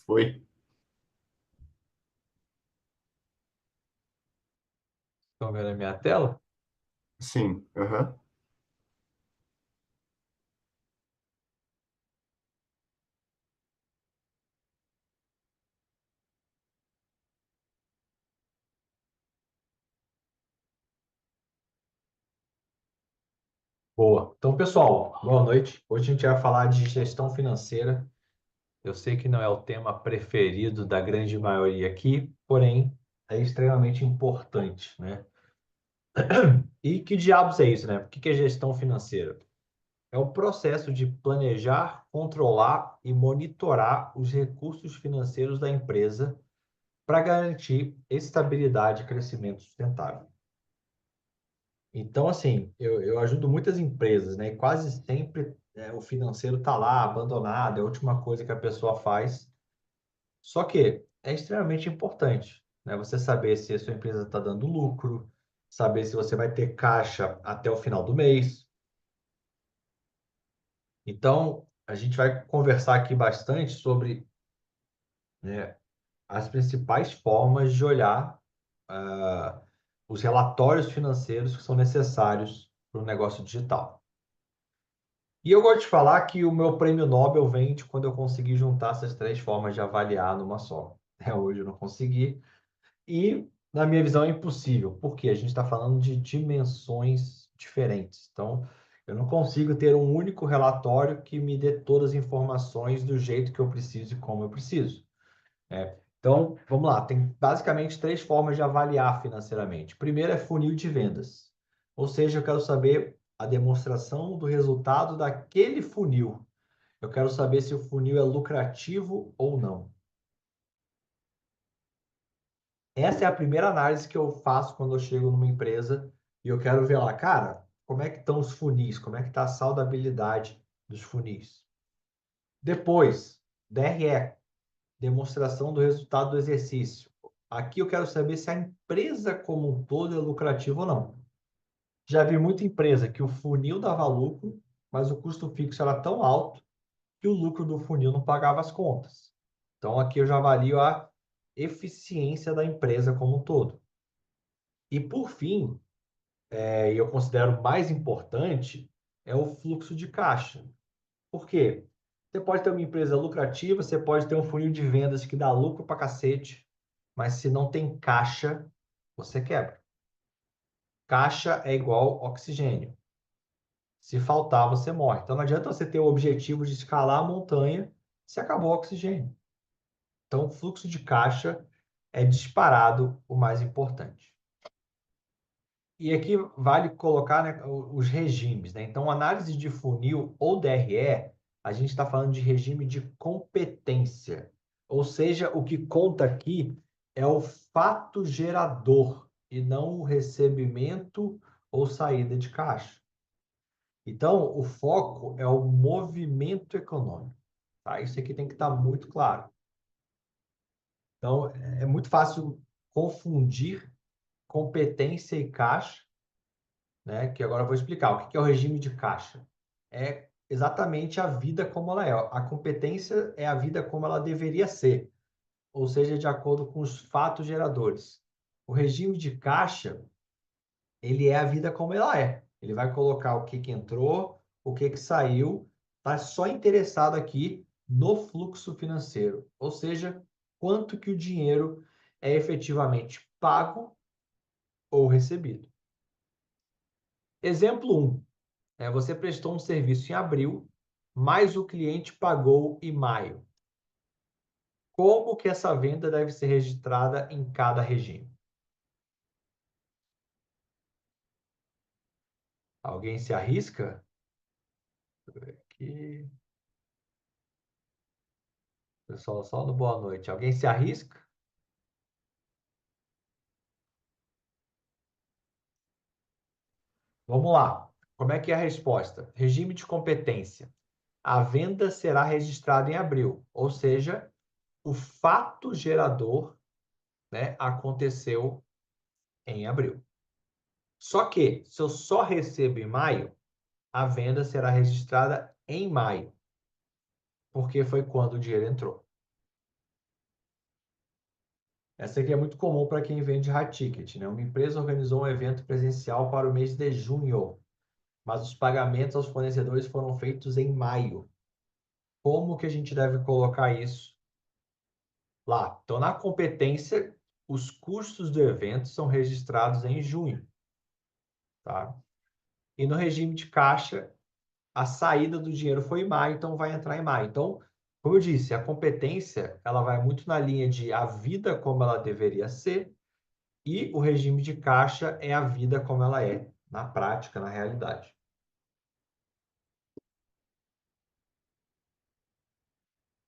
Foi? Estão vendo a minha tela? Sim. Aham. Boa. Então, pessoal, boa noite. Hoje a gente vai falar de gestão financeira. Eu sei que não é o tema preferido da grande maioria aqui, porém é extremamente importante, né? E que diabos é isso, né? O que é gestão financeira? É o processo de planejar, controlar e monitorar os recursos financeiros da empresa para garantir estabilidade e crescimento sustentável. Então, assim, eu ajudo muitas empresas, né? E quase sempre o financeiro está lá, abandonado, é a última coisa que a pessoa faz. Só que é extremamente importante, né? Você saber se a sua empresa está dando lucro, saber se você vai ter caixa até o final do mês. Então, a gente vai conversar aqui bastante sobre, né, as principais formas de olhar ah, os relatórios financeiros que são necessários para o negócio digital. E eu gosto de falar que o meu prêmio Nobel vem de quando eu consegui juntar essas três formas de avaliar numa só. Até hoje eu não consegui. E, na minha visão, é impossível, porque a gente está falando de dimensões diferentes. Então, eu não consigo ter um único relatório que me dê todas as informações do jeito que eu preciso e como eu preciso, né? Então, vamos lá. Tem basicamente três formas de avaliar financeiramente. Primeiro é funil de vendas. Ou seja, eu quero saber a demonstração do resultado daquele funil. Eu quero saber se o funil é lucrativo ou não. Essa é a primeira análise que eu faço quando eu chego numa empresa e eu quero ver lá, cara, como é que estão os funis? Como é que está a saudabilidade dos funis? Depois, DRE, demonstração do resultado do exercício. Aqui eu quero saber se a empresa como um todo é lucrativa ou não. Já vi muita empresa que o funil dava lucro, mas o custo fixo era tão alto que o lucro do funil não pagava as contas. Então aqui eu já avalio a eficiência da empresa como um todo. E por fim, e eu considero mais importante, é o fluxo de caixa. Por quê? Você pode ter uma empresa lucrativa, você pode ter um funil de vendas que dá lucro pra cacete, mas se não tem caixa, você quebra. Caixa é igual oxigênio. Se faltar, você morre. Então não adianta você ter o objetivo de escalar a montanha se acabou o oxigênio. Então, o fluxo de caixa é disparado o mais importante. E aqui vale colocar, né, os regimes, né? Então, análise de funil ou DRE, a gente está falando de regime de competência. Ou seja, o que conta aqui é o fato gerador e não o recebimento ou saída de caixa. Então, o foco é o movimento econômico, tá? Isso aqui tem que estar muito claro. Então, é muito fácil confundir competência e caixa, né? Que agora eu vou explicar. O que é o regime de caixa? É exatamente a vida como ela é. A competência é a vida como ela deveria ser, ou seja, de acordo com os fatos geradores. O regime de caixa, ele é a vida como ela é. Ele vai colocar o que entrou, o que saiu, tá só interessado aqui no fluxo financeiro, ou seja, quanto que o dinheiro é efetivamente pago ou recebido. Exemplo 1. Você prestou um serviço em abril, mas o cliente pagou em maio. Como que essa venda deve ser registrada em cada regime? Alguém se arrisca? Aqui, pessoal, só no boa noite. Alguém se arrisca? Vamos lá. Como é que é a resposta? Regime de competência. A venda será registrada em abril, ou seja, o fato gerador, né, aconteceu em abril. Só que, se eu só recebo em maio, a venda será registrada em maio, porque foi quando o dinheiro entrou. Essa aqui é muito comum para quem vende high ticket, né? Uma empresa organizou um evento presencial para o mês de junho, mas os pagamentos aos fornecedores foram feitos em maio. Como que a gente deve colocar isso lá? Então, na competência, os custos do evento são registrados em junho, tá? E no regime de caixa, a saída do dinheiro foi em maio, então vai entrar em maio. Então, como eu disse, a competência, ela vai muito na linha de a vida como ela deveria ser e o regime de caixa é a vida como ela é, na prática, na realidade.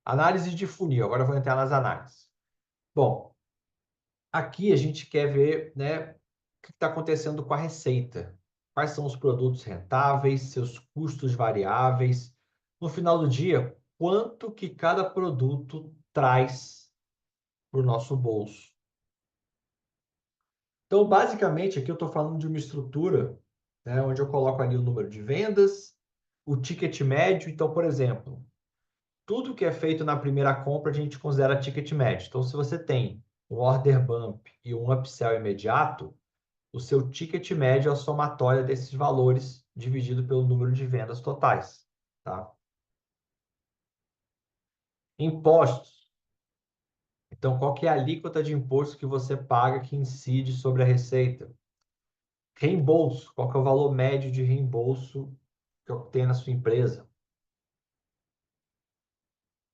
Análise de funil. Agora eu vou entrar nas análises. Bom, aqui a gente quer ver, né, o que está acontecendo com a receita. Quais são os produtos rentáveis, seus custos variáveis. No final do dia, quanto que cada produto traz para o nosso bolso. Então, basicamente, aqui eu estou falando de uma estrutura, né, onde eu coloco ali o número de vendas, o ticket médio. Então, por exemplo, tudo que é feito na primeira compra a gente considera ticket médio. Então, se você tem um order bump e um upsell imediato, o seu ticket médio é a somatória desses valores dividido pelo número de vendas totais, tá? Impostos. Então, qual que é a alíquota de imposto que você paga que incide sobre a receita? Reembolso. Qual que é o valor médio de reembolso que eu tenho na sua empresa?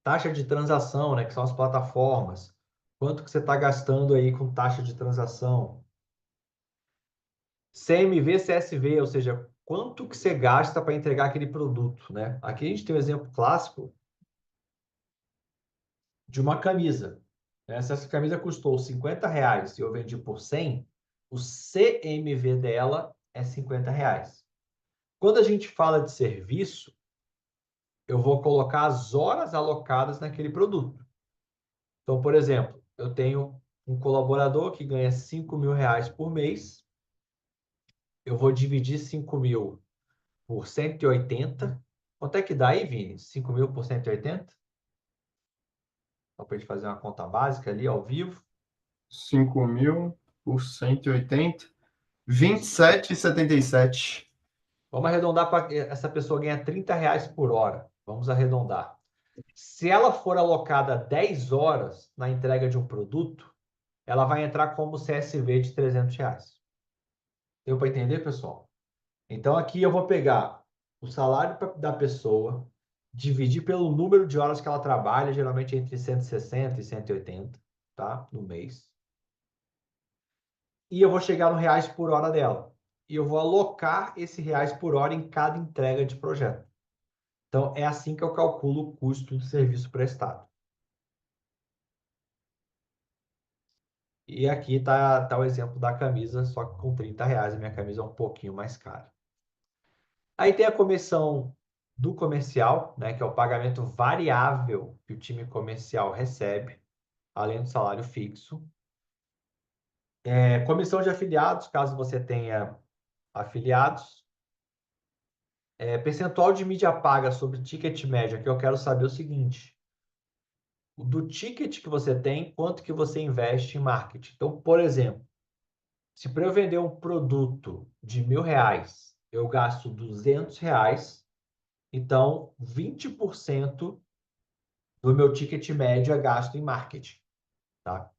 Taxa de transação, né, que são as plataformas. Quanto que você está gastando aí com taxa de transação? CMV, CSV, ou seja, quanto que você gasta para entregar aquele produto, né? Aqui a gente tem um exemplo clássico de uma camisa, né? Se essa camisa custou R$ 50 e eu vendi por 100, o CMV dela é R$ 50. Quando a gente fala de serviço, eu vou colocar as horas alocadas naquele produto. Então, por exemplo, eu tenho um colaborador que ganha R$ 5.000 por mês, eu vou dividir 5.000 por 180. Quanto é que dá aí, Vini? 5.000 por 180? Só para a gente fazer uma conta básica ali, ao vivo. 5.000 por 180. Isso. 27,77. Vamos arredondar para essa pessoa ganhar R$ 30 por hora. Vamos arredondar. Se ela for alocada 10 horas na entrega de um produto, ela vai entrar como CSV de R$ 300. Deu para entender, pessoal? Então, aqui eu vou pegar o salário da pessoa, dividir pelo número de horas que ela trabalha, geralmente entre 160 e 180, tá? No mês. E eu vou chegar no reais por hora dela. E eu vou alocar esse reais por hora em cada entrega de projeto. Então, é assim que eu calculo o custo do serviço prestado. E aqui tá o exemplo da camisa, só que com R$ 30. A minha camisa é um pouquinho mais cara. Aí tem a comissão do comercial, né, que é o pagamento variável que o time comercial recebe, além do salário fixo. Comissão de afiliados, caso você tenha afiliados. Percentual de mídia paga sobre ticket médio, que eu quero saber o seguinte: do ticket que você tem, quanto que você investe em marketing? Então, por exemplo, se para eu vender um produto de R$ 1.000, eu gasto R$ 200, então 20% do meu ticket médio é gasto em marketing, tá?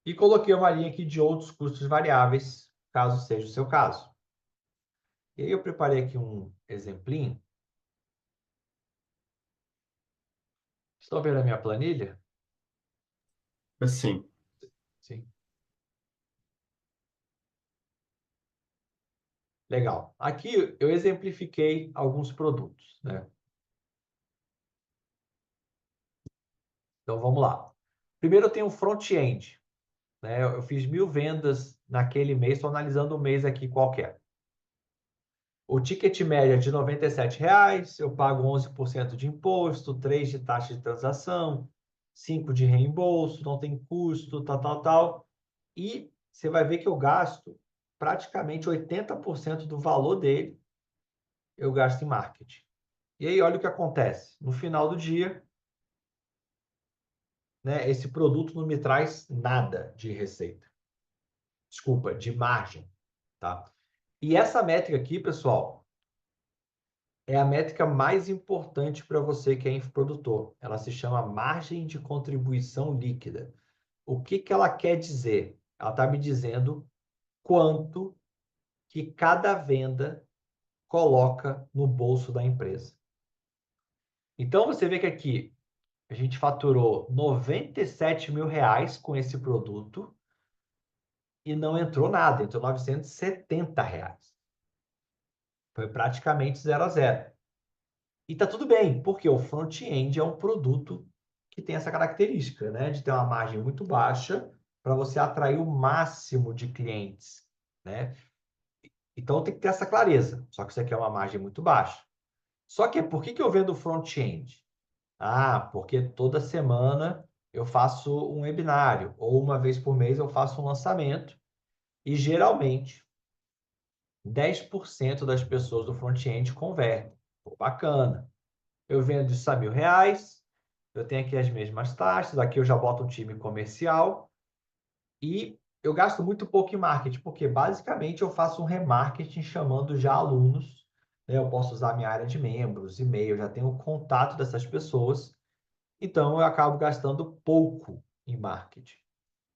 E coloquei uma linha aqui de outros custos variáveis, caso seja o seu caso. E aí eu preparei aqui um exemplinho. Estão vendo a minha planilha? Assim. Sim. Legal. Aqui eu exemplifiquei alguns produtos, né? Então vamos lá. Primeiro eu tenho o front-end, né? Eu fiz 1.000 vendas naquele mês, estou analisando um mês aqui qualquer. O ticket médio é de R$ 97, eu pago 11% de imposto, 3% de taxa de transação, 5% de reembolso, não tem custo, tal. E você vai ver que eu gasto praticamente 80% do valor dele, eu gasto em marketing. E aí, olha o que acontece. No final do dia, né, esse produto não me traz nada de receita. Desculpa, de margem, tá? E essa métrica aqui, pessoal, é a métrica mais importante para você que é infoprodutor. Ela se chama margem de contribuição líquida. O que que ela quer dizer? Ela está me dizendo quanto que cada venda coloca no bolso da empresa. Então, você vê que aqui a gente faturou R$ 97.000 com esse produto e não entrou nada, entrou R$ 970. Foi praticamente 0 a 0. E tá tudo bem, porque o front-end é um produto que tem essa característica, né, de ter uma margem muito baixa para você atrair o máximo de clientes, né? Então tem que ter essa clareza. Só que isso aqui é uma margem muito baixa. Só que por que eu vendo front-end? Ah, porque toda semana eu faço um webinário, ou uma vez por mês eu faço um lançamento, e geralmente 10% das pessoas do front-end convertem. Pô, bacana. Eu vendo isso a R$ 1.000, eu tenho aqui as mesmas taxas, aqui eu já boto um time comercial e eu gasto muito pouco em marketing, porque basicamente eu faço um remarketing chamando já alunos, né? Eu posso usar minha área de membros, e-mail, eu já tenho o contato dessas pessoas, então eu acabo gastando pouco em marketing.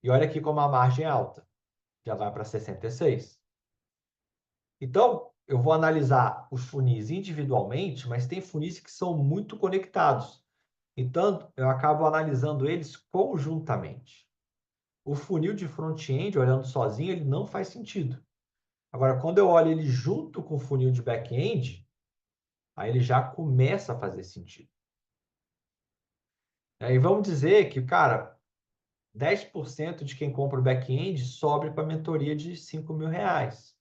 E olha aqui como a margem é alta, já vai para 66. Então, eu vou analisar os funis individualmente, mas tem funis que são muito conectados. Então, eu acabo analisando eles conjuntamente. O funil de front-end, olhando sozinho, ele não faz sentido. Agora, quando eu olho ele junto com o funil de back-end, aí ele já começa a fazer sentido. Aí vamos dizer que, cara, 10% de quem compra o back-end sobe para a mentoria de R$ 5.000.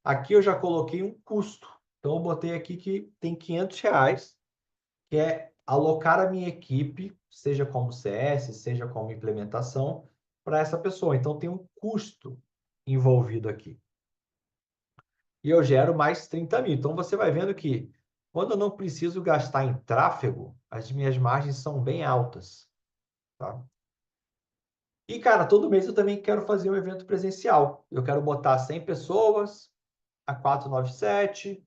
Aqui eu já coloquei um custo. Então, eu botei aqui que tem R$ 500, que é alocar a minha equipe, seja como CS, seja como implementação, para essa pessoa. Então, tem um custo envolvido aqui. E eu gero mais 30.000. Então, você vai vendo que quando eu não preciso gastar em tráfego, as minhas margens são bem altas. Tá? E, cara, todo mês eu também quero fazer um evento presencial. Eu quero botar 100 pessoas, a 497.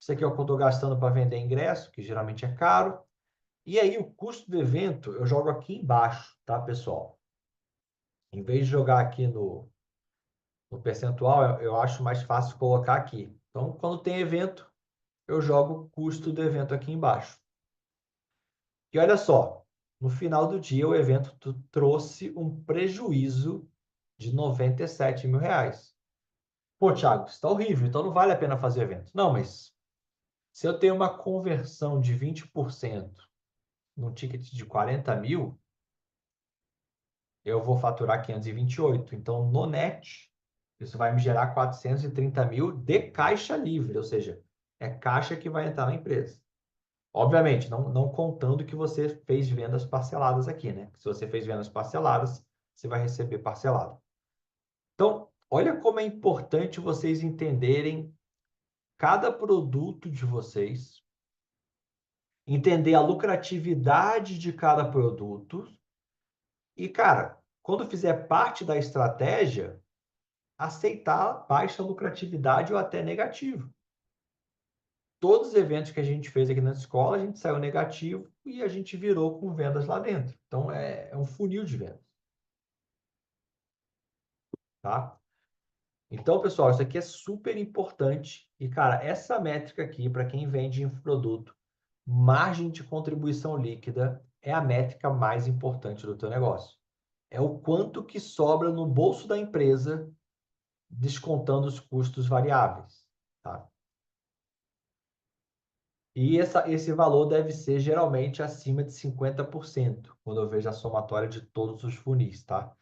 Isso aqui é o que eu estou gastando para vender ingresso, que geralmente é caro. E aí, o custo do evento eu jogo aqui embaixo, tá, pessoal? Em vez de jogar aqui no percentual, eu acho mais fácil colocar aqui. Então, quando tem evento, eu jogo o custo do evento aqui embaixo. E olha só, no final do dia, o evento trouxe um prejuízo de R$ 97.000. Pô, Thiago, isso está horrível, então não vale a pena fazer evento. Não, mas se eu tenho uma conversão de 20% num ticket de 40.000, eu vou faturar 528. Então, no net, isso vai me gerar 430.000 de caixa livre, ou seja, é caixa que vai entrar na empresa. Obviamente, não contando que você fez vendas parceladas aqui, né? Se você fez vendas parceladas, você vai receber parcelado. Então, olha como é importante vocês entenderem cada produto de vocês, entender a lucratividade de cada produto e, cara, quando fizer parte da estratégia, aceitar baixa lucratividade ou até negativo. Todos os eventos que a gente fez aqui na escola, a gente saiu negativo e a gente virou com vendas lá dentro. Então, é um funil de vendas, tá? Então, pessoal, isso aqui é super importante. E, cara, essa métrica aqui, para quem vende infoproduto, margem de contribuição líquida, é a métrica mais importante do teu negócio. É o quanto que sobra no bolso da empresa, descontando os custos variáveis, tá? E esse valor deve ser geralmente acima de 50%, quando eu vejo a somatória de todos os funis, tá?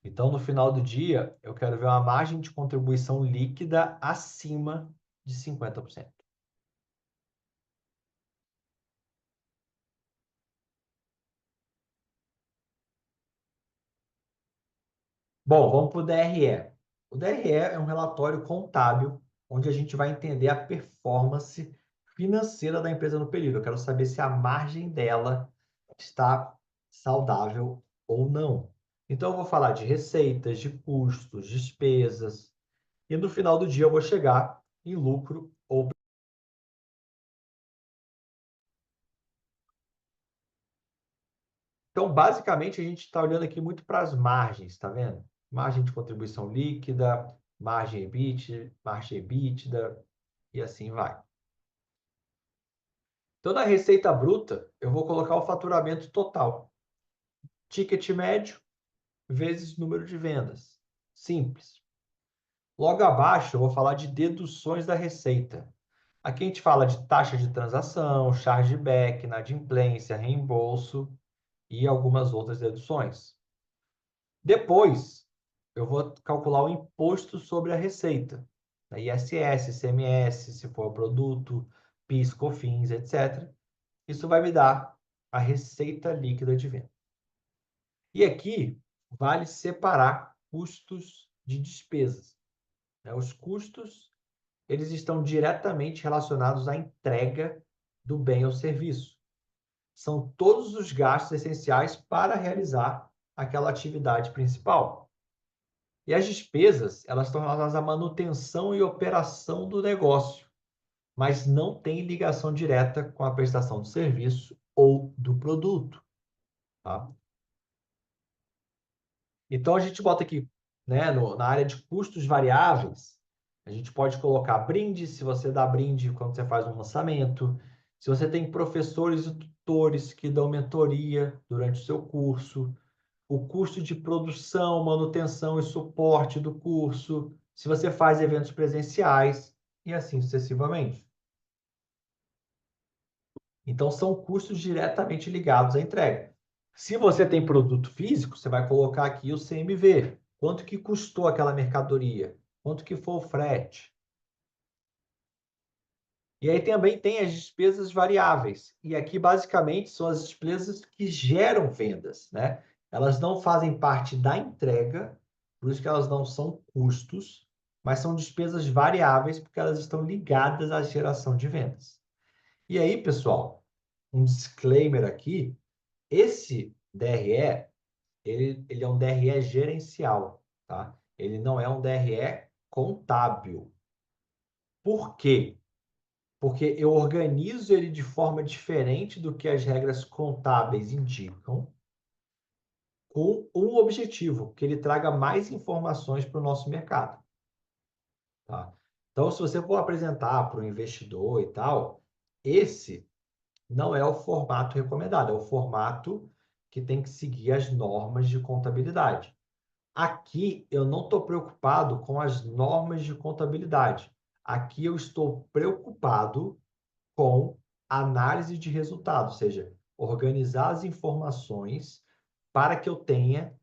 Então, no final do dia, eu quero ver uma margem de contribuição líquida acima de 50%. Bom, vamos para o DRE. O DRE é um relatório contábil onde a gente vai entender a performance financeira da empresa no período. Eu quero saber se a margem dela está saudável ou não. Então, eu vou falar de receitas, de custos, despesas, e no final do dia eu vou chegar em lucro ou. Então, basicamente, a gente está olhando aqui muito para as margens, tá vendo? Margem de contribuição líquida, margem EBITDA, e assim vai. Então, na receita bruta, eu vou colocar o faturamento total. Ticket médio vezes número de vendas. Simples. Logo abaixo, eu vou falar de deduções da receita. Aqui a gente fala de taxa de transação, chargeback, inadimplência, reembolso e algumas outras deduções. Depois, eu vou calcular o imposto sobre a receita, né? ISS, ICMS, se for produto, PIS, COFINS, etc. Isso vai me dar a receita líquida de venda. E aqui vale separar custos de despesas, né? Os custos, eles estão diretamente relacionados à entrega do bem ou serviço. São todos os gastos essenciais para realizar aquela atividade principal. E as despesas, elas estão relacionadas à manutenção e operação do negócio, mas não tem ligação direta com a prestação do serviço ou do produto, tá? Então, a gente bota aqui, né, na área de custos variáveis, a gente pode colocar brinde, se você dá brinde quando você faz um lançamento, se você tem professores e tutores que dão mentoria durante o seu curso, o custo de produção, manutenção e suporte do curso, se você faz eventos presenciais e assim sucessivamente. Então, são custos diretamente ligados à entrega. Se você tem produto físico, você vai colocar aqui o CMV. Quanto que custou aquela mercadoria? Quanto que foi o frete? E aí também tem as despesas variáveis. E aqui, basicamente, são as despesas que geram vendas, né? Elas não fazem parte da entrega, por isso que elas não são custos, mas são despesas variáveis, porque elas estão ligadas à geração de vendas. E aí, pessoal, um disclaimer aqui, esse DRE, ele é um DRE gerencial, tá? Ele não é um DRE contábil. Por quê? Porque eu organizo ele de forma diferente do que as regras contábeis indicam, com um objetivo, que ele traga mais informações para o nosso mercado, tá? Então, se você for apresentar para o investidor e tal, esse não é o formato recomendado, é o formato que tem que seguir as normas de contabilidade. Aqui eu não estou preocupado com as normas de contabilidade. Aqui eu estou preocupado com análise de resultado, ou seja, organizar as informações para que eu tenha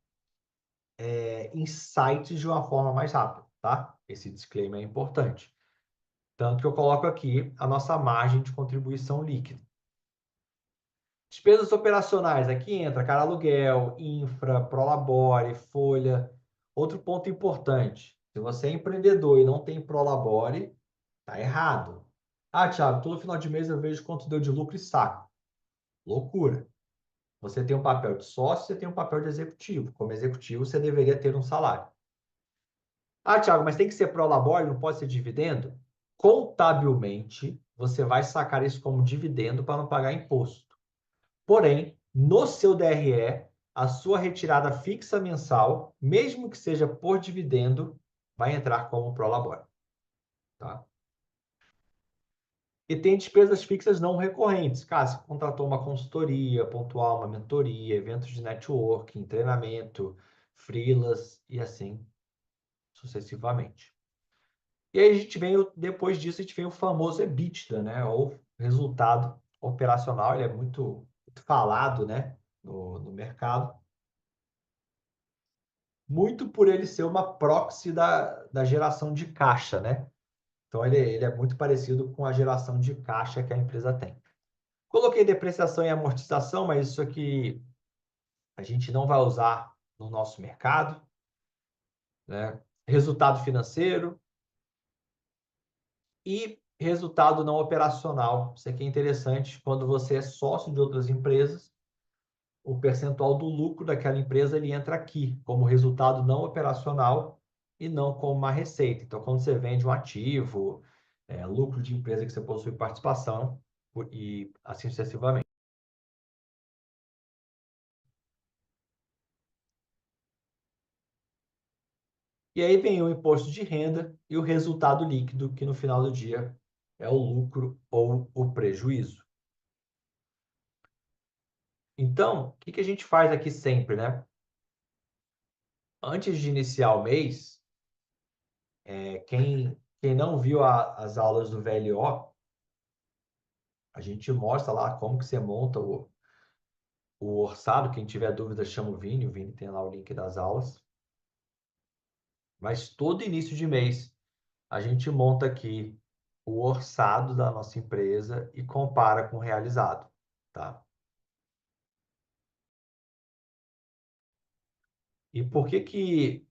insights de uma forma mais rápida, tá? Esse disclaimer é importante. Tanto que eu coloco aqui a nossa margem de contribuição líquida. Despesas operacionais, aqui entra cara aluguel, infra, prolabore, folha. Outro ponto importante, se você é empreendedor e não tem prolabore, tá errado. Ah, Thiago, todo final de mês eu vejo quanto deu de lucro e saco. Loucura. Você tem um papel de sócio, você tem um papel de executivo. Como executivo, você deveria ter um salário. Ah, Thiago, mas tem que ser prolabore, não pode ser dividendo? Contabilmente, você vai sacar isso como dividendo para não pagar imposto. Porém, no seu DRE, a sua retirada fixa mensal, mesmo que seja por dividendo, vai entrar como prolabore, tá? E tem despesas fixas não recorrentes. Cara, você contratou uma consultoria pontual, uma mentoria, eventos de networking, treinamento, freelas e assim sucessivamente. E aí a gente vem, depois disso, a gente vem o famoso EBITDA, né? Ou resultado operacional. Ele é muito falado, né? No mercado. Muito por ele ser uma proxy da geração de caixa, né? Então, ele é muito parecido com a geração de caixa que a empresa tem. Coloquei depreciação e amortização, mas isso aqui a gente não vai usar no nosso mercado, né? Resultado financeiro e resultado não operacional. Isso aqui é interessante quando você é sócio de outras empresas o percentual do lucro daquela empresa ele entra aqui, como resultado não operacional e não como uma receita. Então, quando você vende um ativo, lucro de empresa que você possui participação e assim sucessivamente. E aí vem o imposto de renda e o resultado líquido, que no final do dia é o lucro ou o prejuízo. Então, o que que a gente faz aqui sempre, né? Antes de iniciar o mês, quem não viu as aulas do VLO, a gente mostra lá como que você monta o orçado. Quem tiver dúvida, chama o Vini tem lá o link das aulas. Mas todo início de mês, a gente monta aqui o orçado da nossa empresa e compara com o realizado, tá? E por que que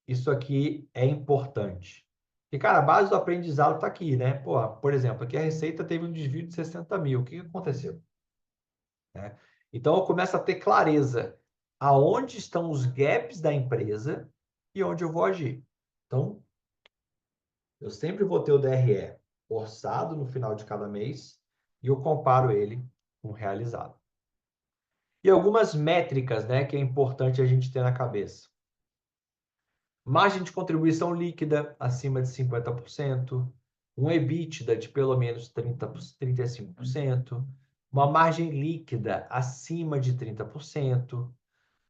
isso aqui é importante? Porque, cara, a base do aprendizado está aqui, né? Pô, por exemplo, aqui a receita teve um desvio de 60 mil. O que que aconteceu? Né? Então, eu começo a ter clareza aonde estão os gaps da empresa e onde eu vou agir. Então, eu sempre vou ter o DRE orçado no final de cada mês e eu comparo ele com o realizado. E algumas métricas, né, que é importante a gente ter na cabeça. Margem de contribuição líquida acima de 50%, um EBITDA de pelo menos 35%, uma margem líquida acima de 30%,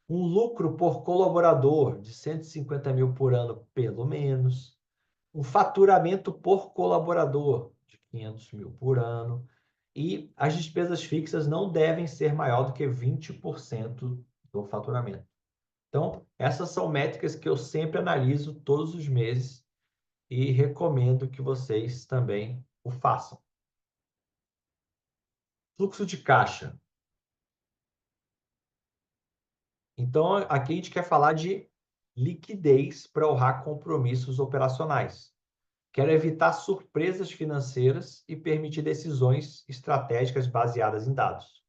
um lucro por colaborador de 150 mil por ano, pelo menos, um faturamento por colaborador de 500 mil por ano, e as despesas fixas não devem ser maior do que 20% do faturamento. Então, essas são métricas que eu sempre analiso todos os meses e recomendo que vocês também o façam. Fluxo de caixa. Então, aqui a gente quer falar de liquidez para honrar compromissos operacionais. Quero evitar surpresas financeiras e permitir decisões estratégicas baseadas em dados.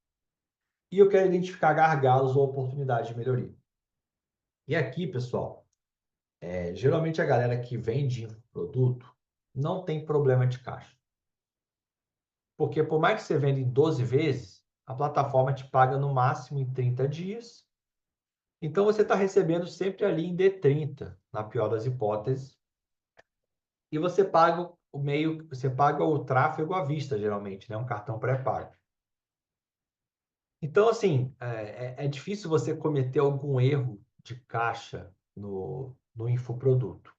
E eu quero identificar gargalos ou oportunidades de melhoria. E aqui, pessoal, geralmente a galera que vende produto não tem problema de caixa. Porque por mais que você venda em 12 vezes, a plataforma te paga no máximo em 30 dias. Então você está recebendo sempre ali em D30, na pior das hipóteses. E você paga você paga o tráfego à vista, geralmente, né? Um cartão pré-pago. Então, assim, é difícil você cometer algum erro de caixa no infoproduto.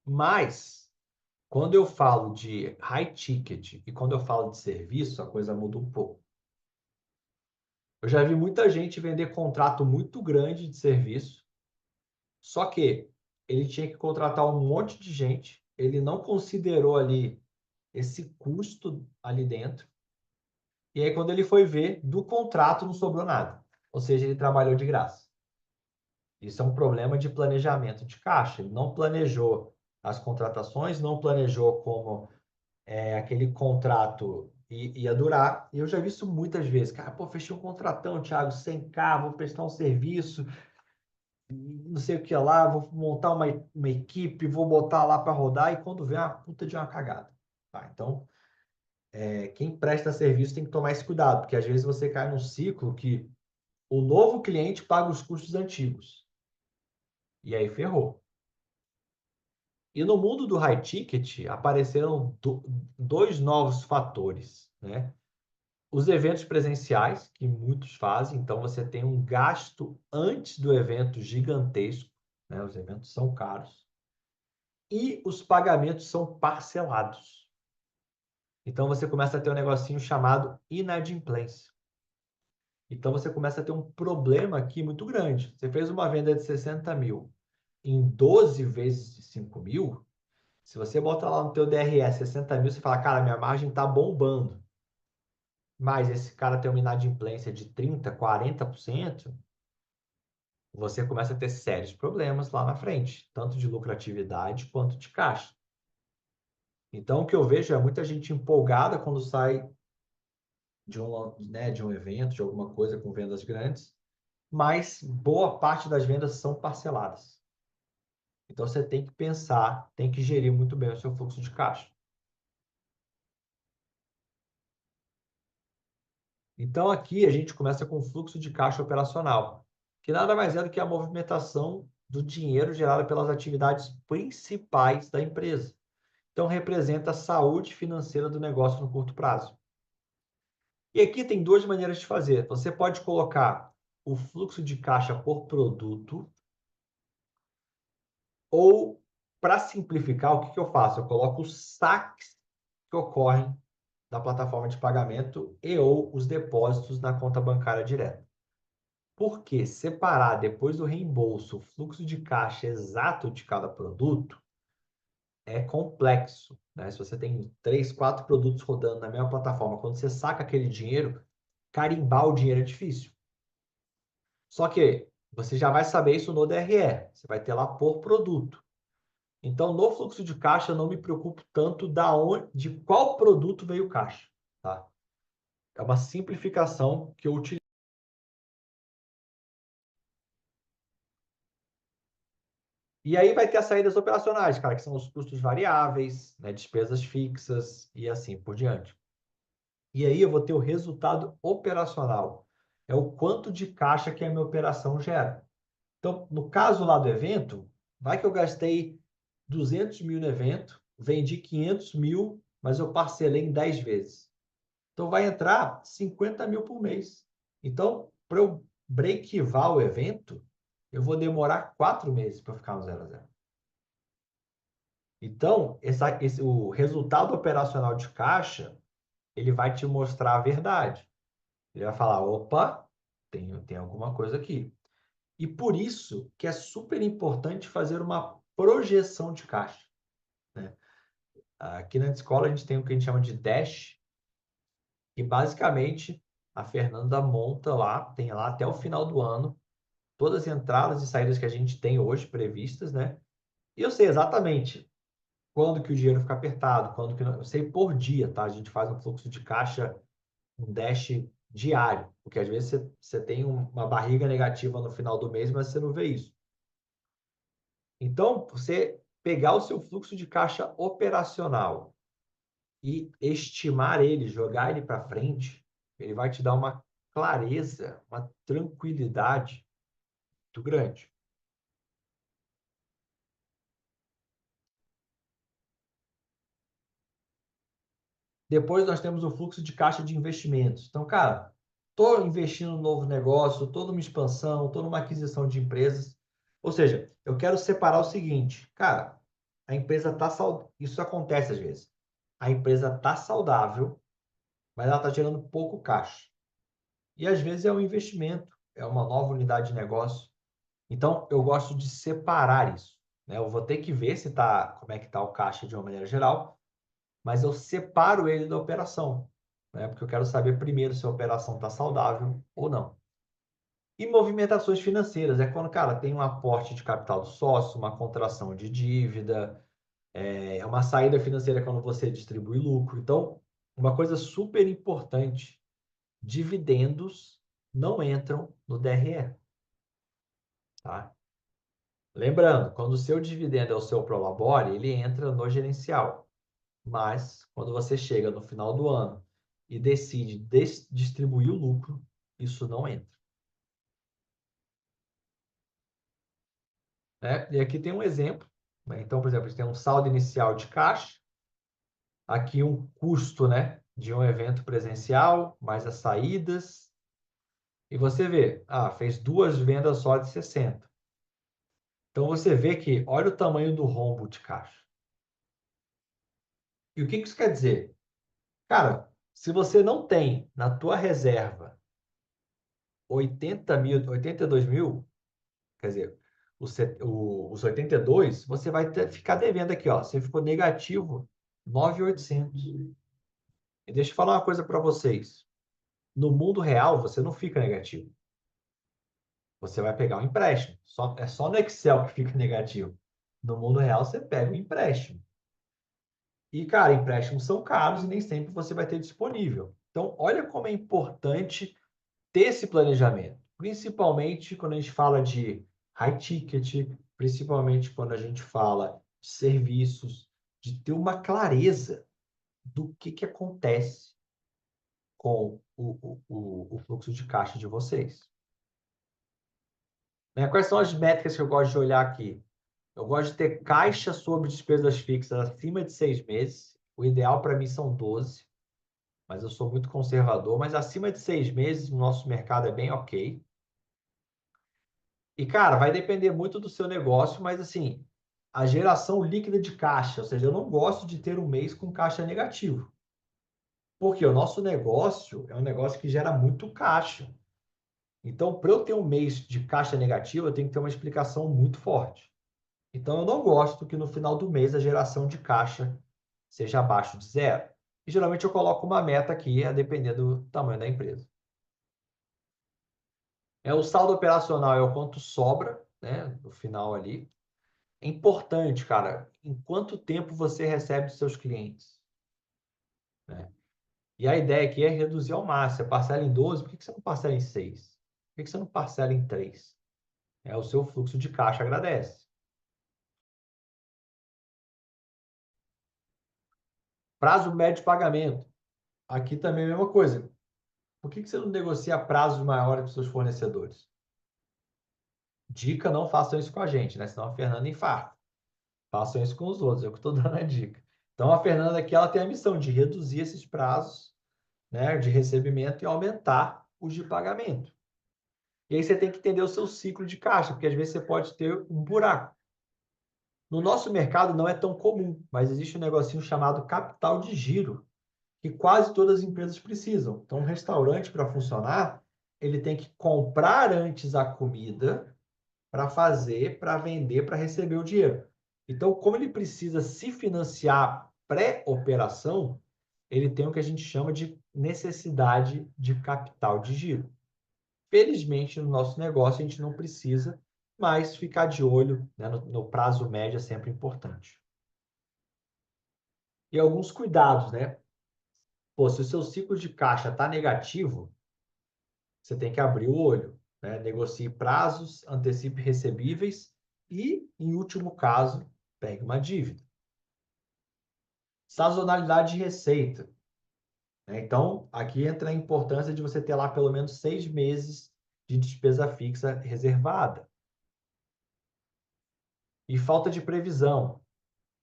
Mas, quando eu falo de high ticket e quando eu falo de serviço, a coisa muda um pouco. Eu já vi muita gente vender contrato muito grande de serviço, só que ele tinha que contratar um monte de gente, ele não considerou ali esse custo ali dentro, e aí quando ele foi ver, do contrato não sobrou nada. Ou seja, ele trabalhou de graça. Isso é um problema de planejamento de caixa. Ele não planejou as contratações, não planejou como aquele contrato ia durar. E eu já vi isso muitas vezes. Cara, pô, fechei um contratão, Thiago, 100K, vou prestar um serviço, não sei o que lá, vou montar uma equipe, vou botar lá para rodar, e quando vê, uma puta de uma cagada. Tá? Então, quem presta serviço tem que tomar esse cuidado, porque às vezes você cai num ciclo que o novo cliente paga os custos antigos. E aí ferrou. E no mundo do high ticket apareceram dois novos fatores, né? Os eventos presenciais, que muitos fazem, então você tem um gasto antes do evento gigantesco, né? Os eventos são caros. E os pagamentos são parcelados. Então você começa a ter um negocinho chamado inadimplência. Então você começa a ter um problema aqui muito grande. Você fez uma venda de 60 mil em 12 vezes de 5 mil. Se você bota lá no teu DRE 60 mil, você fala, cara, minha margem está bombando. Mas esse cara tem uma inadimplência de 30%, 40%, você começa a ter sérios problemas lá na frente, tanto de lucratividade quanto de caixa. Então, o que eu vejo é muita gente empolgada quando sai de um evento, de alguma coisa com vendas grandes, mas boa parte das vendas são parceladas. Então, você tem que pensar, tem que gerir muito bem o seu fluxo de caixa. Então, aqui a gente começa com o fluxo de caixa operacional, que nada mais é do que a movimentação do dinheiro gerado pelas atividades principais da empresa. Então, representa a saúde financeira do negócio no curto prazo. E aqui tem duas maneiras de fazer. Você pode colocar o fluxo de caixa por produto, ou, para simplificar, o que eu faço? Eu coloco os saques que ocorrem da plataforma de pagamento e ou os depósitos na conta bancária direta. Porque separar depois do reembolso o fluxo de caixa exato de cada produto é complexo, né? Se você tem 3, 4 produtos rodando na mesma plataforma, quando você saca aquele dinheiro, carimbar o dinheiro é difícil. Só que você já vai saber isso no DRE, você vai ter lá por produto. Então, no fluxo de caixa, eu não me preocupo tanto de qual produto veio o caixa, tá? É uma simplificação que eu utilizo. E aí vai ter as saídas operacionais, cara, que são os custos variáveis, né, despesas fixas e assim por diante. E aí eu vou ter o resultado operacional. É o quanto de caixa que a minha operação gera. Então, no caso lá do evento, vai que eu gastei 200 mil no evento, vendi 500 mil, mas eu parcelei em 10 vezes. Então, vai entrar 50 mil por mês. Então, para eu breakivar o evento, eu vou demorar 4 meses para ficar no 0 a 0. Então, o resultado operacional de caixa, ele vai te mostrar a verdade. Ele vai falar, opa, tem alguma coisa aqui. E por isso que é super importante fazer uma projeção de caixa, né? Aqui na escola a gente tem o que a gente chama de Dash, e basicamente a Fernanda monta lá, tem lá até o final do ano, todas as entradas e saídas que a gente tem hoje previstas, né? E eu sei exatamente quando que o dinheiro fica apertado, quando que não, eu sei por dia, tá? A gente faz um fluxo de caixa, um dash diário, porque às vezes você tem uma barriga negativa no final do mês, mas você não vê isso. Então, você pegar o seu fluxo de caixa operacional e estimar ele, jogar ele para frente, ele vai te dar uma clareza, uma tranquilidade muito grande. Depois nós temos o fluxo de caixa de investimentos. Então, cara, estou investindo em um novo negócio, estou numa expansão, estou numa aquisição de empresas. Ou seja, eu quero separar o seguinte, cara, a empresa está saudável. Isso acontece às vezes. A empresa está saudável, mas ela está gerando pouco caixa. E às vezes é um investimento, é uma nova unidade de negócio. Então, eu gosto de separar isso, né? Eu vou ter que ver se tá, como é que está o caixa de uma maneira geral, mas eu separo ele da operação, né? Porque eu quero saber primeiro se a operação está saudável ou não. E movimentações financeiras, é quando, cara, tem um aporte de capital do sócio, uma contração de dívida, é uma saída financeira quando você distribui lucro. Então, uma coisa super importante, dividendos não entram no DRE, tá? Lembrando, quando o seu dividendo é o seu prolabore, ele entra no gerencial. Mas, quando você chega no final do ano e decide distribuir o lucro, isso não entra, né? E aqui tem um exemplo, né? Então, por exemplo, a gente tem um saldo inicial de caixa, aqui um custo, né, de um evento presencial, mais as saídas, e você vê, fez 2 vendas só de 60. Então, você vê que, olha o tamanho do rombo de caixa. E o que isso quer dizer? Cara, se você não tem na tua reserva 80 mil, 82 mil, quer dizer, os 82, você vai ficar devendo aqui, ó. Você ficou negativo 9.800. E deixa eu falar uma coisa para vocês. No mundo real, você não fica negativo. Você vai pegar um empréstimo. É só no Excel que fica negativo. No mundo real, você pega um empréstimo. E, cara, empréstimos são caros e nem sempre você vai ter disponível. Então, olha como é importante ter esse planejamento. principalmente quando a gente fala de high ticket, principalmente quando a gente fala de serviços, de ter uma clareza do que acontece com o fluxo de caixa de vocês. Né? Quais são as métricas que eu gosto de olhar aqui? Eu gosto de ter caixa sobre despesas fixas acima de 6 meses. O ideal para mim são 12, mas eu sou muito conservador. Mas acima de 6 meses, no nosso mercado é bem ok. E, cara, vai depender muito do seu negócio, mas assim, a geração líquida de caixa, ou seja, eu não gosto de ter um mês com caixa negativo. Porque o nosso negócio é um negócio que gera muito caixa. Então, para eu ter um mês de caixa negativa, eu tenho que ter uma explicação muito forte. Então, eu não gosto que no final do mês a geração de caixa seja abaixo de zero. E geralmente eu coloco uma meta aqui, a depender do tamanho da empresa. O saldo operacional é o quanto sobra, né, no final ali. É importante, cara, em quanto tempo você recebe dos seus clientes, né? E a ideia aqui é reduzir ao máximo. Você parcela em 12, por que você não parcela em 6? Por que você não parcela em 3? O seu fluxo de caixa agradece. Prazo médio de pagamento. Aqui também é a mesma coisa. Por que você não negocia prazos maiores com seus fornecedores? Dica, não façam isso com a gente, né? Senão a Fernanda infarta. Façam isso com os outros, eu que estou dando a dica. Então, a Fernanda aqui, ela tem a missão de reduzir esses prazos, né, de recebimento e aumentar os de pagamento. E aí você tem que entender o seu ciclo de caixa, porque às vezes você pode ter um buraco. No nosso mercado não é tão comum, mas existe um negocinho chamado capital de giro, que quase todas as empresas precisam. Então, um restaurante, para funcionar, ele tem que comprar antes a comida para fazer, para vender, para receber o dinheiro. Então, como ele precisa se financiar pré-operação, ele tem o que a gente chama de necessidade de capital de giro. Felizmente, no nosso negócio, a gente não precisa, mas ficar de olho, né, no prazo médio é sempre importante. E alguns cuidados, né? Pô, se o seu ciclo de caixa está negativo, você tem que abrir o olho, né? Negocie prazos, antecipe recebíveis e, em último caso, pegue uma dívida. Sazonalidade de receita, né? Então, aqui entra a importância de você ter lá pelo menos 6 meses de despesa fixa reservada. E falta de previsão.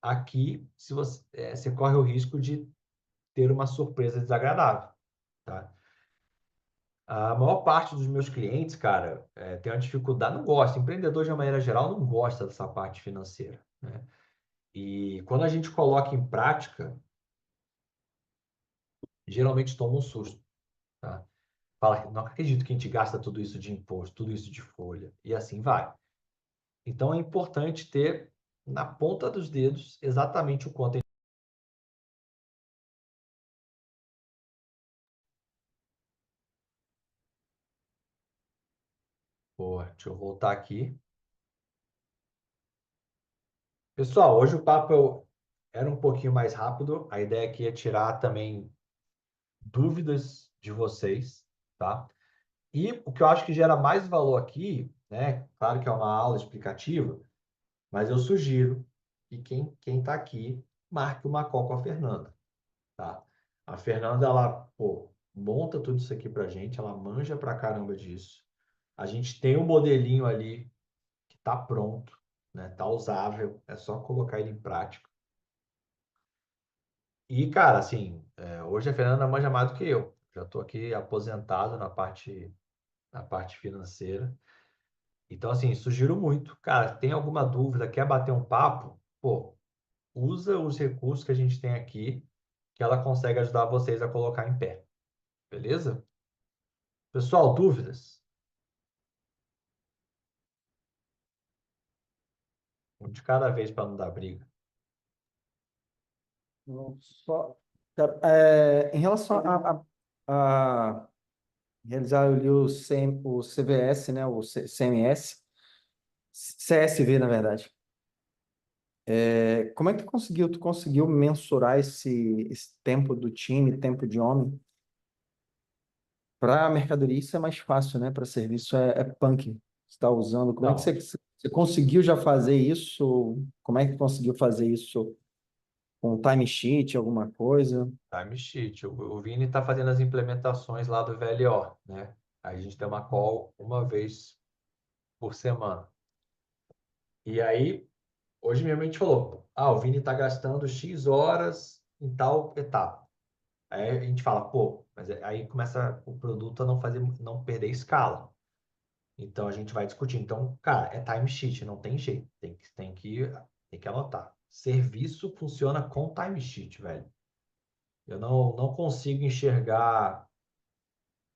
Aqui, se você corre o risco de ter uma surpresa desagradável, tá? A maior parte dos meus clientes, cara, tem uma dificuldade, não gosta. Empreendedor, de uma maneira geral, não gosta dessa parte financeira, né? E quando a gente coloca em prática, geralmente toma um susto, tá? Fala, não acredito que a gente gasta tudo isso de imposto, tudo isso de folha, e assim vai. Então, é importante ter na ponta dos dedos exatamente o quanto. Pô, deixa eu voltar aqui. Pessoal, hoje o papo era um pouquinho mais rápido. A ideia aqui é tirar também dúvidas de vocês, tá? E o que eu acho que gera mais valor aqui, né? Claro que é uma aula explicativa, mas eu sugiro que quem está aqui marque uma call com a Fernanda, tá? A Fernanda, ela, pô, monta tudo isso aqui pra gente, ela manja pra caramba disso. A gente tem um modelinho ali que tá pronto, né? Tá usável, é só colocar ele em prática. E, cara, assim, hoje a Fernanda manja mais do que eu. Já estou aqui aposentado na parte financeira. Então, assim, sugiro muito. Cara, tem alguma dúvida, quer bater um papo? Pô, usa os recursos que a gente tem aqui, que ela consegue ajudar vocês a colocar em pé. Beleza? Pessoal, dúvidas? Um de cada vez para não dar briga. Não, só, cara, em relação a realizar ali o CVS, né, o CMS, CSV, na verdade. Como é que tu conseguiu mensurar esse tempo do time, tempo de homem, Para mercadoria isso é mais fácil, né? Para serviço é punk. Você está usando. Como é que Não, você conseguiu já fazer isso? Como é que conseguiu fazer isso com timesheet, alguma coisa? timesheet. O Vini está fazendo as implementações lá do VLO, né? Aí a gente tem uma call uma vez por semana. E aí, hoje mesmo a gente falou, o Vini está gastando X horas em tal etapa. Aí a gente fala, pô, mas aí começa o produto a não fazer, não perder escala. Então a gente vai discutir. Então, cara, é timesheet, não tem jeito. Tem que anotar. Serviço funciona com timesheet, velho. Eu não consigo enxergar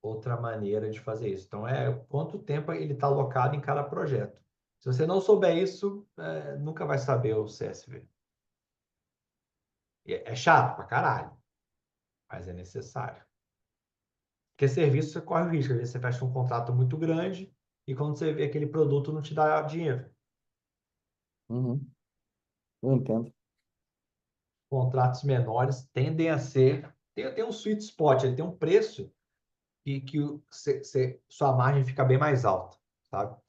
outra maneira de fazer isso. Então, é quanto tempo ele está alocado em cada projeto. Se você não souber isso, nunca vai saber o CSV. É chato pra caralho, mas é necessário. Porque serviço você corre o risco. Às vezes você fecha um contrato muito grande e quando você vê aquele produto não te dá dinheiro. Uhum, eu entendo. Contratos menores tendem a ser. Tem um sweet spot, ele tem um preço que sua margem fica bem mais alta, sabe?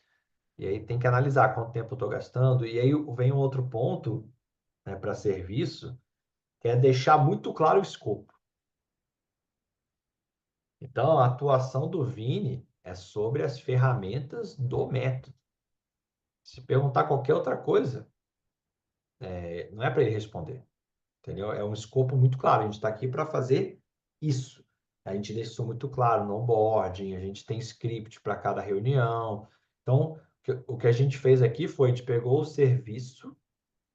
E aí tem que analisar quanto tempo eu estou gastando. E aí vem um outro ponto, né, para serviço, que é deixar muito claro o escopo. Então, a atuação do Vini é sobre as ferramentas do método. Se perguntar qualquer outra coisa, não é para ele responder, entendeu? É um escopo muito claro. A gente está aqui para fazer isso. A gente deixa isso muito claro no onboarding, a gente tem script para cada reunião. Então, o que a gente fez aqui foi, a gente pegou o serviço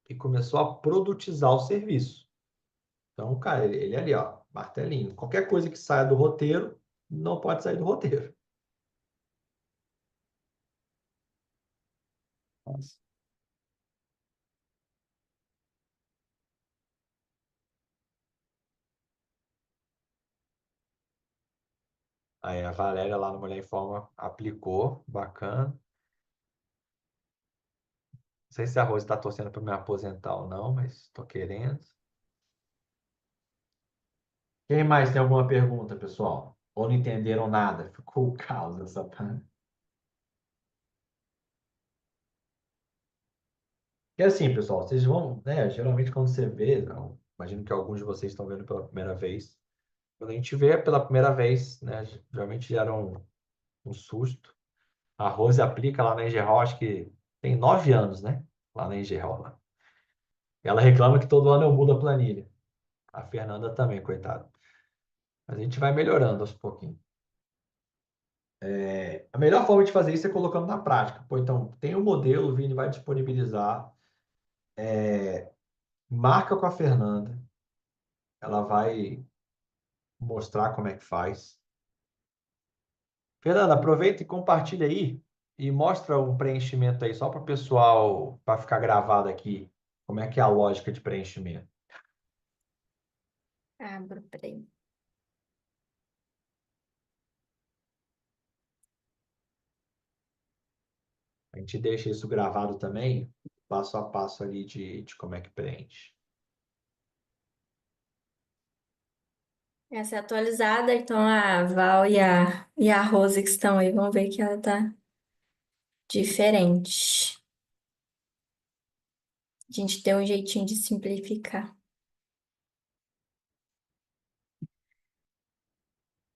e começou a produtizar o serviço. Então, cara, ele ali, ó, martelinho. Qualquer coisa que saia do roteiro, não pode sair do roteiro. Nossa. Aí a Valéria lá no Mulher em Forma aplicou, bacana. Não sei se a Rose está torcendo para me aposentar ou não, mas estou querendo. Quem mais tem alguma pergunta, pessoal? Ou não entenderam nada? Ficou o caos essa parte. Que assim, pessoal, vocês vão, né? Geralmente quando você vê, imagino que alguns de vocês estão vendo pela primeira vez. Quando a gente vê pela primeira vez, né? Geralmente gera um susto. A Rose aplica lá na Engerol, acho que tem 9 anos, né? Lá na Engerol. Lá. Ela reclama que todo ano eu mudo a planilha. A Fernanda também, coitada. Mas a gente vai melhorando aos pouquinhos. A melhor forma de fazer isso é colocando na prática. Pô, então, tem um modelo, o Vini vai disponibilizar. Marca com a Fernanda. Ela vai mostrar como é que faz. Fernanda, aproveita e compartilha aí e mostra um preenchimento aí, só para o pessoal, para ficar gravado aqui, como é que é a lógica de preenchimento. Abro, peraí. A gente deixa isso gravado também, passo a passo ali de como é que preenche. Essa é atualizada, então a Val e a Rose que estão aí vão ver que ela tá diferente. A gente tem um jeitinho de simplificar.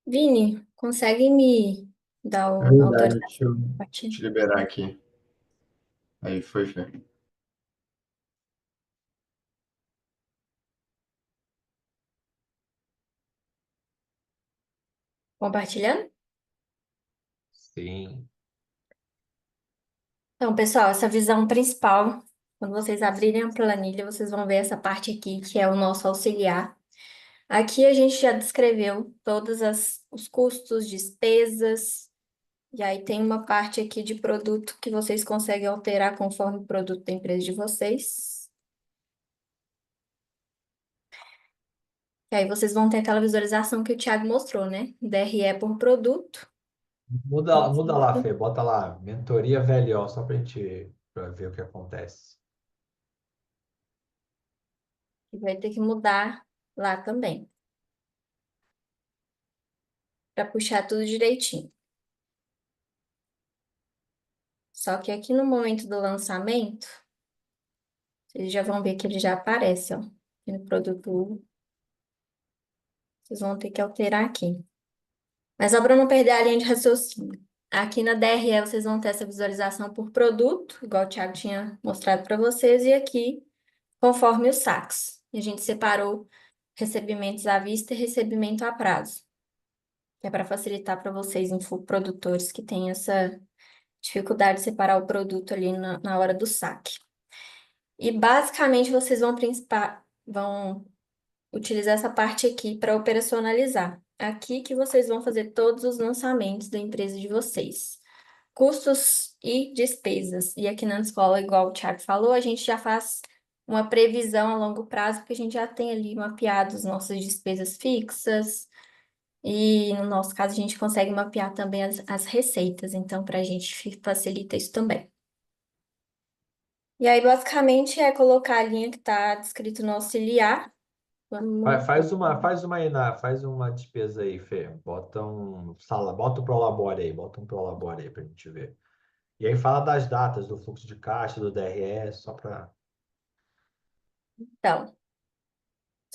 Vini, consegue me dar É a verdade, deixa autorização? eu Compartilhar? te liberar aqui. Aí foi ver. Compartilhando? Sim. Então, pessoal, essa visão principal, quando vocês abrirem a planilha, vocês vão ver essa parte aqui, que é o nosso auxiliar. Aqui a gente já descreveu todos os custos, despesas, e aí tem uma parte aqui de produto que vocês conseguem alterar conforme o produto da empresa de vocês. E aí vocês vão ter aquela visualização que o Thiago mostrou, né? DRE por produto. Muda lá, Fê, bota lá, mentoria VLO, só para gente pra ver o que acontece. E vai ter que mudar lá também. para puxar tudo direitinho. Só que aqui no momento do lançamento, vocês já vão ver que ele já aparece, ó, aqui no produto. Vocês vão ter que alterar aqui. Mas só para não perder a linha de raciocínio. Aqui na DRE vocês vão ter essa visualização por produto, igual o Thiago tinha mostrado para vocês, e aqui conforme os saques. E a gente separou recebimentos à vista e recebimento a prazo, que é para facilitar para vocês, infoprodutores, que têm essa dificuldade de separar o produto ali na hora do saque. E basicamente vocês vão utilizar essa parte aqui para operacionalizar. Aqui que vocês vão fazer todos os lançamentos da empresa de vocês. Custos e despesas. E aqui na escola, igual o Thiago falou, a gente já faz uma previsão a longo prazo, porque a gente já tem ali mapeado as nossas despesas fixas. E no nosso caso, a gente consegue mapear também as receitas. Então, para a gente facilita isso também. E aí, basicamente, é colocar a linha que está descrito no auxiliar. Faz uma aí, faz uma despesa aí, Fê. Bota um Prolabore aí pra gente ver. E aí fala das datas do fluxo de caixa, do DRE, só para. Então,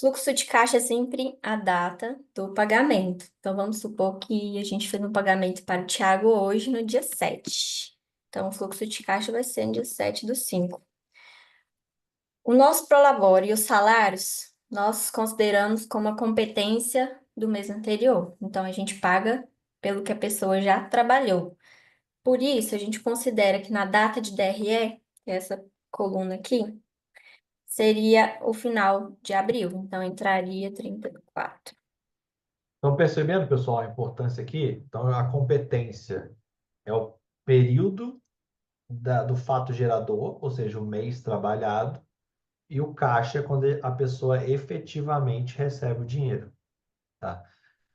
fluxo de caixa é sempre a data do pagamento. Então, vamos supor que a gente fez um pagamento para o Thiago hoje, no dia 7. Então, o fluxo de caixa vai ser no dia 7/5. O nosso Prolabore e os salários, nós consideramos como a competência do mês anterior. Então, a gente paga pelo que a pessoa já trabalhou. Por isso, a gente considera que na data de DRE, que é essa coluna aqui, seria o final de abril. Então, entraria 34. Estão percebendo, pessoal, a importância aqui? Então, a competência é o período do fato gerador, ou seja, o mês trabalhado, e o caixa é quando a pessoa efetivamente recebe o dinheiro, tá?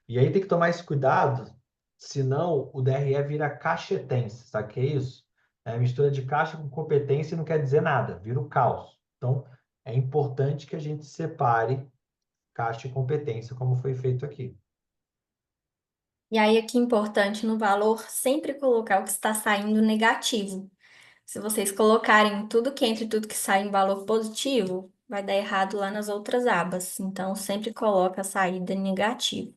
E aí tem que tomar esse cuidado, senão o DRE vira caxetense, sabe o que é isso? É a mistura de caixa com competência e não quer dizer nada, vira o caos. Então, é importante que a gente separe caixa e competência, como foi feito aqui. E aí, aqui importante no valor, sempre colocar o que está saindo negativo. Se vocês colocarem tudo que entra e tudo que sai em valor positivo, vai dar errado lá nas outras abas. Então, sempre coloca a saída negativa.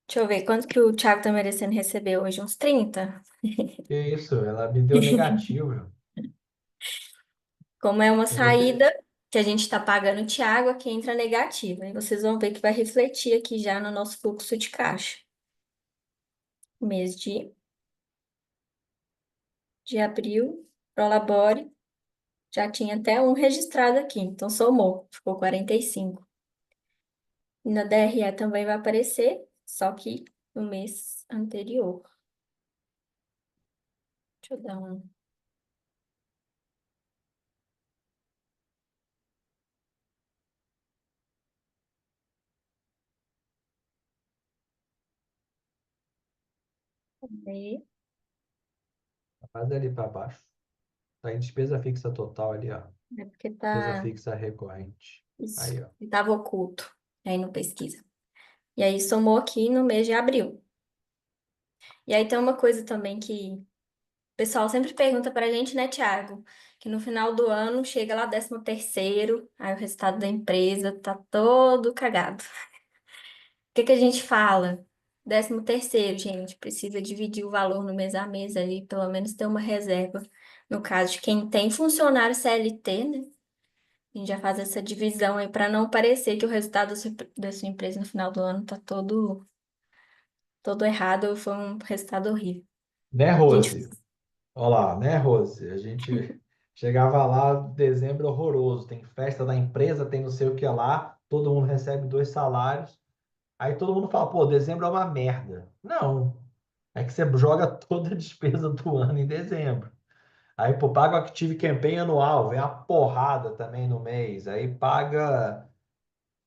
Deixa eu ver, quanto que o Thiago tá merecendo receber hoje? Uns 30? Que isso, ela me deu negativo. Como é uma Eu vou ter... saída que a gente está pagando o Thiago, aqui entra negativa. E vocês vão ver que vai refletir aqui já no nosso fluxo de caixa. Mês de abril, Prolabore, já tinha até um registrado aqui, então somou, ficou 45. E na DRE também vai aparecer, só que no mês anterior. Deixa eu dar um. Aí, Faz ali para baixo. Tá em despesa fixa total ali, ó. é porque Despesa tá. fixa recorrente. Isso, Aí, ó. estava oculto aí no pesquisa. E aí somou aqui no mês de abril. E aí tem uma coisa também que o pessoal sempre pergunta pra gente, né, Thiago? Que no final do ano chega lá 13º, aí o resultado da empresa tá todo cagado. O que que a gente fala? 13º, gente, precisa dividir o valor no mês a mês ali, pelo menos ter uma reserva. No caso de quem tem funcionário CLT, né? A gente já faz essa divisão aí para não parecer que o resultado da sua empresa no final do ano tá todo errado ou foi um resultado horrível. Né, A gente, Rose? Olha lá, né, Rose? A gente chegava lá, dezembro horroroso. Tem festa da empresa, tem não sei o que lá, todo mundo recebe 2 salários. Aí todo mundo fala, pô, dezembro é uma merda. Não. É que você joga toda a despesa do ano em dezembro. Aí, pô, paga o Active Campaign anual, vem a porrada também no mês. Aí paga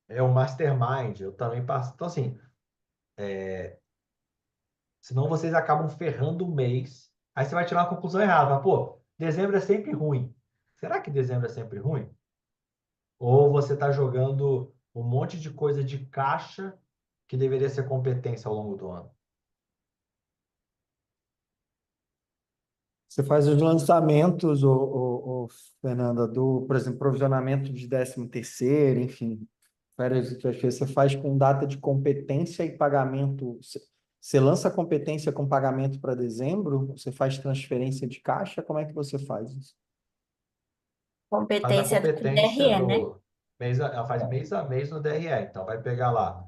o Mastermind, eu também passo. Então, assim, senão vocês acabam ferrando o mês. Aí você vai tirar uma conclusão errada. Mas, pô, dezembro é sempre ruim. Será que dezembro é sempre ruim? Ou você está jogando um monte de coisa de caixa que deveria ser competência ao longo do ano? Você faz os lançamentos, Fernanda, por exemplo, provisionamento de 13º, enfim, várias outras coisas. Você faz com data de competência e pagamento. Você lança a competência com pagamento para dezembro? Você faz transferência de caixa? Como é que você faz isso? Faz a Competência do competência DRE, né? do ela faz mês a mês no DRE. Então, vai pegar lá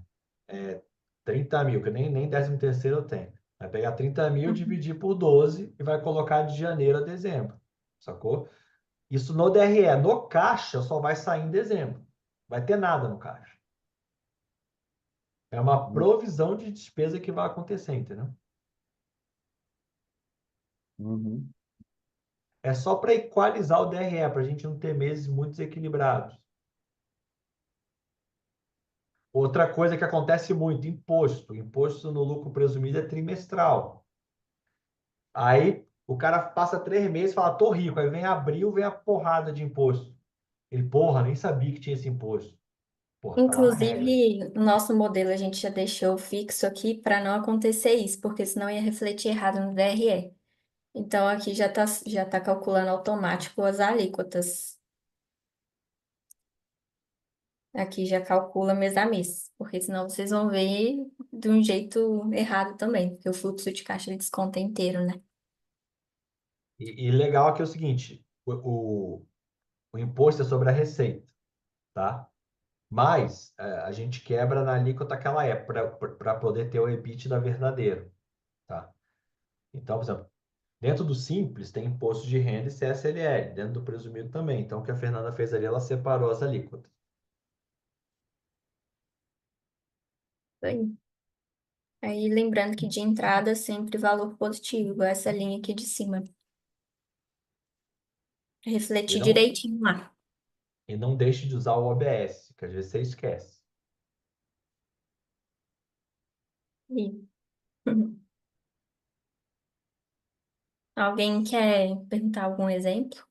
30 mil, que nem 13º eu tenho. Vai pegar 30 mil, Uhum. dividir por 12 e vai colocar de janeiro a dezembro. Sacou? Isso no DRE. No caixa só vai sair em dezembro. Vai ter nada no caixa. É uma provisão de despesa que vai acontecer, entendeu? Uhum. É só para equalizar o DRE, para a gente não ter meses muito desequilibrados. Outra coisa que acontece muito, imposto. Imposto no lucro presumido é trimestral. Aí o cara passa 3 meses e fala, tô rico. Aí vem abril, vem a porrada de imposto. Ele, porra, nem sabia que tinha esse imposto. Porra, tá lá na regra. Inclusive, o nosso modelo a gente já deixou fixo aqui para não acontecer isso, porque senão ia refletir errado no DRE. Então, aqui já tá calculando automático as alíquotas. Aqui já calcula mês a mês, porque senão vocês vão ver de um jeito errado também, porque o fluxo de caixa ele desconta inteiro, né? E legal aqui é o seguinte, o imposto é sobre a receita, tá? Mas a gente quebra na alíquota que ela é, para poder ter o EBITDA verdadeiro, tá? Então, por exemplo, dentro do Simples tem imposto de renda e CSLL, dentro do presumido também. Então, o que a Fernanda fez ali, ela separou as alíquotas. Isso aí. Aí, lembrando que de entrada sempre valor positivo, igual essa linha aqui de cima. E Refletir não, direitinho lá. e não deixe de usar o OBS, que às vezes você esquece. E- Alguém quer perguntar algum exemplo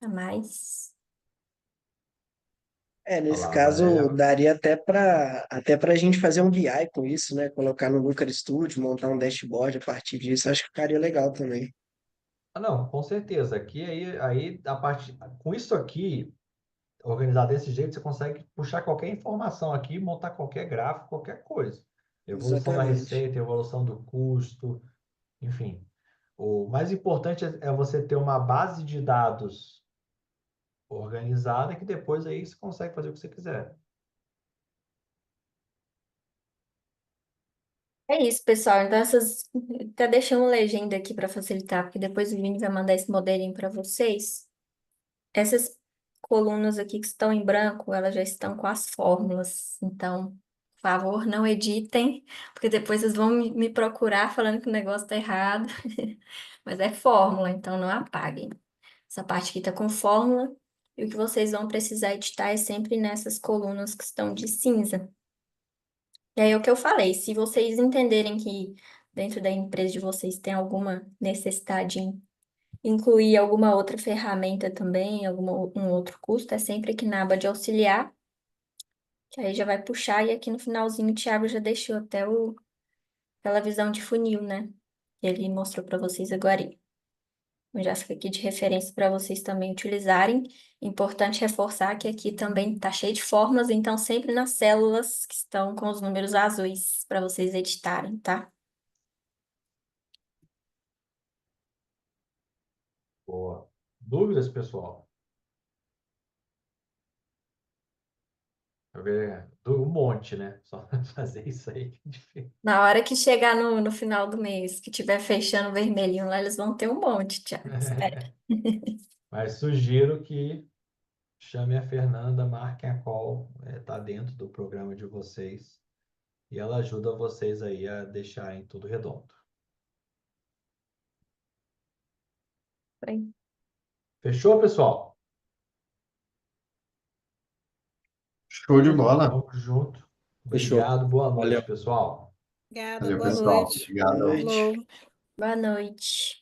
a mais? Olha Nesse lá, a caso, Valéria. daria até para a gente fazer um BI com isso, né? Colocar no Looker Studio, montar um dashboard a partir disso, acho que ficaria legal também. Ah, não, com certeza. Aqui, aí a parte, com isso aqui, organizado desse jeito, você consegue puxar qualquer informação aqui, montar qualquer gráfico, qualquer coisa. Evolução da Exatamente. receita, evolução do custo, enfim. O mais importante é você ter uma base de dados organizada que depois aí você consegue fazer o que você quiser. É isso, pessoal. Então, até deixei uma legenda aqui para facilitar, porque depois o Vini vai mandar esse modelinho para vocês. Essas colunas aqui que estão em branco, elas já estão com as fórmulas. Então, por favor, não editem, porque depois vocês vão me procurar falando que o negócio está errado. Mas é fórmula, então não apaguem. Essa parte aqui está com fórmula, e o que vocês vão precisar editar é sempre nessas colunas que estão de cinza. E aí, é o que eu falei, se vocês entenderem que dentro da empresa de vocês tem alguma necessidade em incluir alguma outra ferramenta também, um outro custo, é sempre aqui na aba de auxiliar, que aí já vai puxar, e aqui no finalzinho o Thiago já deixou até aquela visão de funil, né? Que ele mostrou para vocês agora. Então, já fica aqui de referência para vocês também utilizarem. Importante reforçar que aqui também está cheio de fórmulas, então sempre nas células que estão com os números azuis para vocês editarem, tá? Boa. Dúvidas, pessoal? Eu ver um monte, né? Só fazer isso aí que é difícil. Na hora que chegar no final do mês, que tiver fechando vermelhinho lá, eles vão ter um monte, Thiago. Espera. Mas sugiro que chame a Fernanda, marquem a call, tá dentro do programa de vocês e ela ajuda vocês aí a deixarem tudo redondo. Bem, Fechou, pessoal? Show de bola. Vamos junto. Fechou. Obrigado, boa Valeu. noite, pessoal. Obrigada, Valeu, boa pessoal. noite. Boa Obrigado. noite. Falou. boa noite.